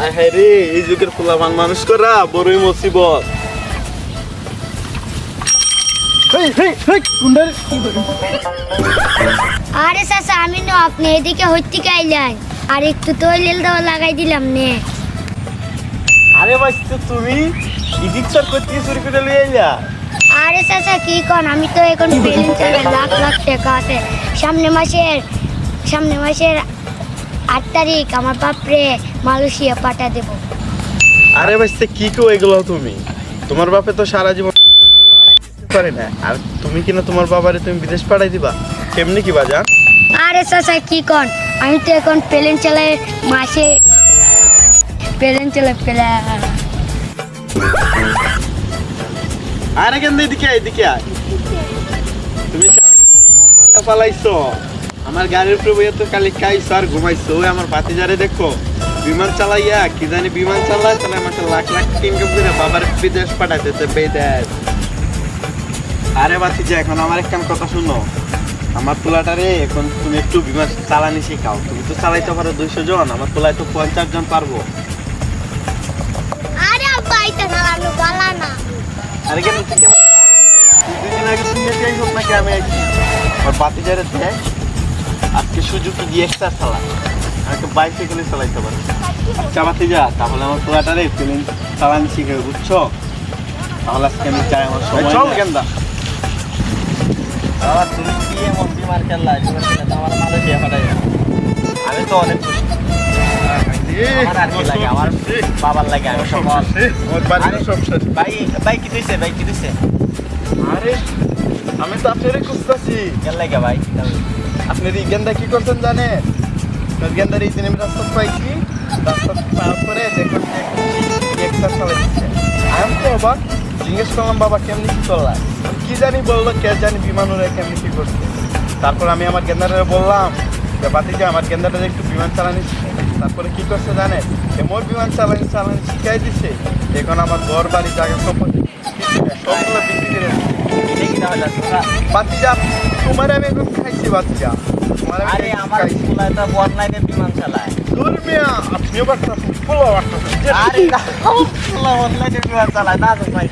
আরে রে এই যুগের ফুলামান মানুষ করা বড়ই মুসিবত। আরে চাচা আমি না আপনি এদিকে হইতে গাইলেন আর একটু তৈল দাও লাগাই দিলাম নে। আরে ভাই তুমি ইডিকশন করতে শুরু করে লিয়ে আইলা। আরে চাচা কি কোন আমি তো এখন বেলুন চালাই লাখ লাখ টাকা আছে। সামনে মাসের 8 তারিখ আমার বাপরে মালয়েশিয়া পাঠা দেব। আরে ভাই কি কো এগুলো তুমি? তোমার বাপে তো সারা জীবন পারে না, আর তুমি কিনা তোমার বাবারে তুমি বিদেশ পাঠাই দিবা? কেমনি কি বাজান? আরে চাচা কি কোন আমি তো এখন প্লেন চালাই মাসে প্লেন চালাই আরে কেন এদিকে এদিকে আয়। তুমি পালাইছো আমার গাড়ির উপরে বইয়া তো কালি খাইছো আর ঘুমাইছো। ওই আমার ভাতিজারে দেখো বিমান চালাইয়া কি জানি বিমান চালায় তাহলে আমাকে লাখ লাখ ইনকাম করে বাবার বিদেশ পাঠাইতেছে বিদেশ। আরে ভাতিজা এখন আমার একটা কথা শুনো, আমার পোলাটারে এখন তুমি একটু বিমান চালানি শেখাও। তুমি তো চালাইতে পারো 200 জন, আমার পোলায় তো 50 জন পারবো। আরে আব্বা এটা চালানো বালা না। আরে কেন তুই কেমন দুদিন আগে তুমি যাই হোক নাকি আমি আইছি আমার ভাতিজারে দেখ আজকে সুজুকি ডিএক্সআর চালা, আমাকে বাইসাইকেলে চালাইতে পারে। আচ্ছা ভাতিজা তাহলে আমার পোলাটারে প্লেন চালানি শিখে বুঝছো? তাহলে আজকে আমি চাই আমার সময় চল গেন্দা। বাবা তুমি কি এমন বিমার খেললা আমার মালয়েশিয়া পাঠাই? আমি তো অনেক খুশি। আমার আর কি লাগে, আমার বাবার লাগে আমি সব ভাই কি দিছে ভাই কি দিছে? আরে আমি তো আপনারে খুঁজতেছি। কেন লাগে ভাই? আপনি এই গেন্দা কি করতেন জানেন? গেন্দার এই দিন আমি রাস্তা পাইছি, রাস্তা পাওয়ার পরে দেখুন এক্সার চালাই দিচ্ছে। আমি তো অবাক, জিজ্ঞেস করলাম বাবা কেমনি কি করলাম? কি জানি বললো কে জানি বিমান উড়ে কেমনি কি করছে। তারপর আমি আমার গেন্দারে বললাম যে বাতিজা আমার গেন্দাটা একটু বিমান চালানি শিখে। তারপরে কি করছে জানে? মোর বিমান চালানি শিখাই দিচ্ছে। এখন আমার ঘর বাড়ি জায়গা সম্পত্তি সবগুলো বিক্রি করে বাতিজা তোমার আমি এখন খাইছি বাতিজা। আরে আমার পোলা তো অনলাইনে বিমান চালায়। দূর মিয়া আপনিও বাচ্চাছেন পোলা বাচ্চাছেন। আরে না পোলা অনলাইনে বিমান চালায় না তো ভাই।